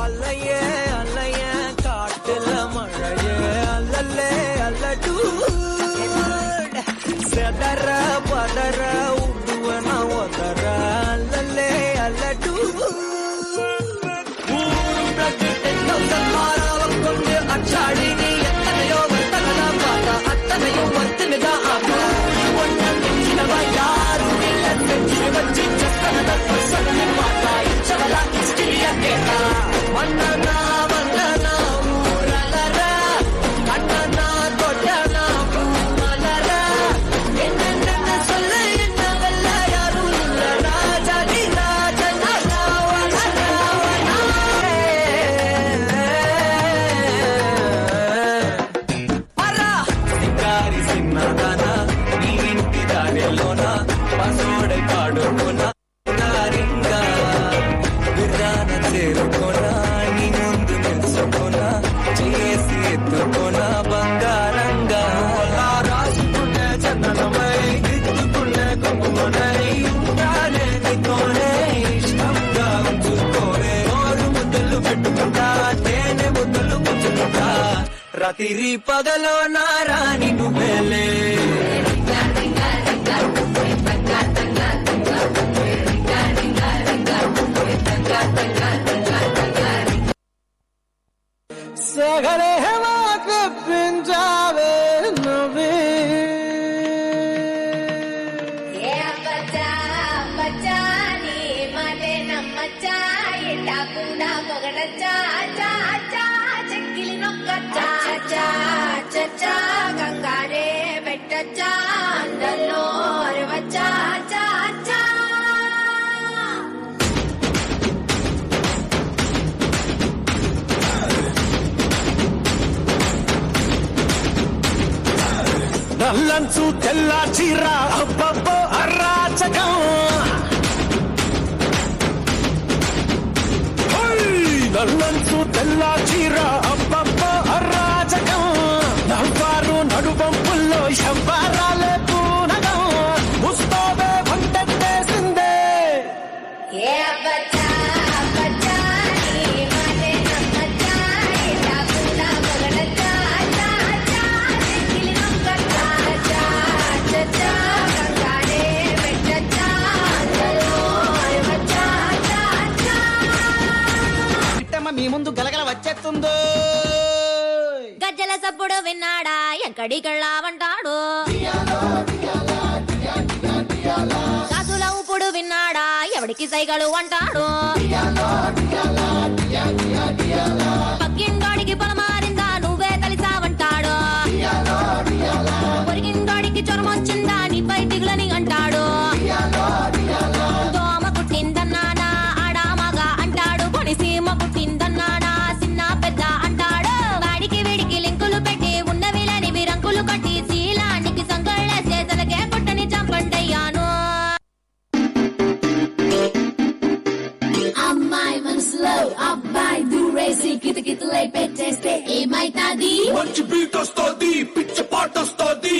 அல்லையே அல்லையே காட்டுல மழையே அல்லல்லே அல்லடூ செதற பதற உடுவன ஒதற அல்லல்லே அல்லடூ கொண்டு அச்சாடி நீ எத்தனையோ வர்த்தகலாம் பார்த்தா அத்தனையும் வர்த்தனதா யாரும் இல்ல செஞ்சு வச்சு சத்தனை பார்த்தா இச்சவலா ஹிஸ்டரியா கேட்டா மன்னனா மன்னனா ஊரலர கண்ணனா தொட்டனா பூமலர என்ன சொல்ல என்ன வெல்ல யாரும் இல்ல ராஜாதி ராஜனா సింగారి సిన్నదానా నీ ఇంటి దారిలోనా పసోడై పాడుకున్నా రింగా విరాన చేరుకోనా నీ ముందు నిల్చుకోనా చేసి ఎత్తుకోనా బంగారంగా రాసుకునే చందనమై దిద్దుకునే కుంకుమనై ఉంటానే నీతోనే ఇష్టంగా ఉంచుకోనే నోరు ముద్దలు పెట్టుకుంటా తేనె ముద్దలు పుచ్చుకుంటా రాత్రి పగలో నారాణి నువ్వేలే సగలే మాకు పింజావే నువ్వే బచ్చాని మాటే నమ్మచ్చా ఎటాకుండా పొగడచ్చా చా చా చెక్కిలి నొక్కచ్చా చా చచ్చా గంగారే పెట్టచ్చా అందల్లో అరవచ్చా చా చా నల్లంచు తెల్ల చీర అబ్బబ్బో అరాచకం నల్లంచు తెల్ల చీర అబ్బబ్బో అరాచకం నవ్వారు నడుబంపుల్లో శవ్వారాలే పూనగం ముస్తోవే వంటేసిందే ఏ బచ్చా బచ్చాని మాటే నమ్మచ్చా ఎటాకుండా పొగడచ్చా చా చా చెక్కిలి నొక్కచ్చా చా చచ్చా గంగారే పెట్టచ్చా అందల్లో అరవచ్చా చా చా మీ ముందు గలగల వచ్చేస్తుందో గజ్జల సప్పుడు విన్నాడా ఎక్కడికెళ్ళావంటాడు కాసుల ఊపుడు విన్నాడా ఎవడికి సైగలు అంటాడు పక్కింటోడికి పొలమారిందా నువ్వే కలిసావంటాడు పొరిగింటోడికి జ్వరం వచ్చిందా నీపై దిగులని అంటాడు దోమ కుట్టిందన్నానా ఆడామగా అంటాడు పొడిసీమ కుట్టిందన్నానా చిన్న పెద్ద అంటాడు వాడికి వీడికి లింకులు పెట్టి ఉన్న విలనివి రంకులు కట్టి శీలానికి సంకళ్ళేసే తలకే కొట్టని చంపండయ్యాను అమ్మాయి మనసులో అబ్బాయి దూరేసి కితకితలై పెట్టేస్తే ఏమైతాది మంచి బీట్ వస్తుంది పిచ్చ పాట వస్తుంది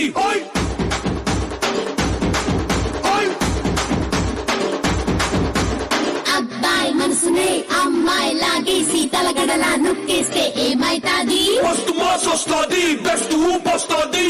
అబ్బాయి మనసునే అమ్మాయి లాగేసి తలగడలా నొక్కేస్తే ఏమైతాది మస్తు మాస్ వస్తుంది బెస్ట్ ఊపు వస్తుంది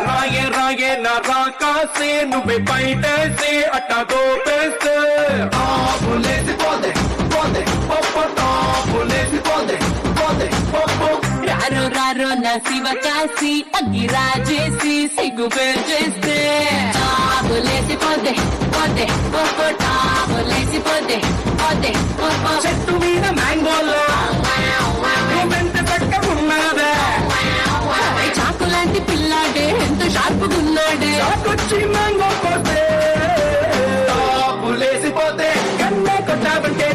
రాగే రాగే నా రాకాసే నువ్వే బయటేసే అట్టా దోపేస్తే టాపులేసి పోదే పోదే పప్పు టాపులేసి పోదే పోదే పప్పు రారో రారో నా శివ కాసి అగ్గి రాజేసి సిగ్గు చేస్తే టాబులేసి పోదే పోదే పొప్పు టాబులేసి పోదే పోదే పొప్పు చెట్టు మీద మ్యాంగోలా వెంట చక్కగున్నాదే చాకులాంటి పిల్లాడే ఎంత షార్పుగున్నాడే చాకొచ్చి మ్యాంగో కోస్తే టాపులేసి పోతే కన్నే కొట్టాబంటే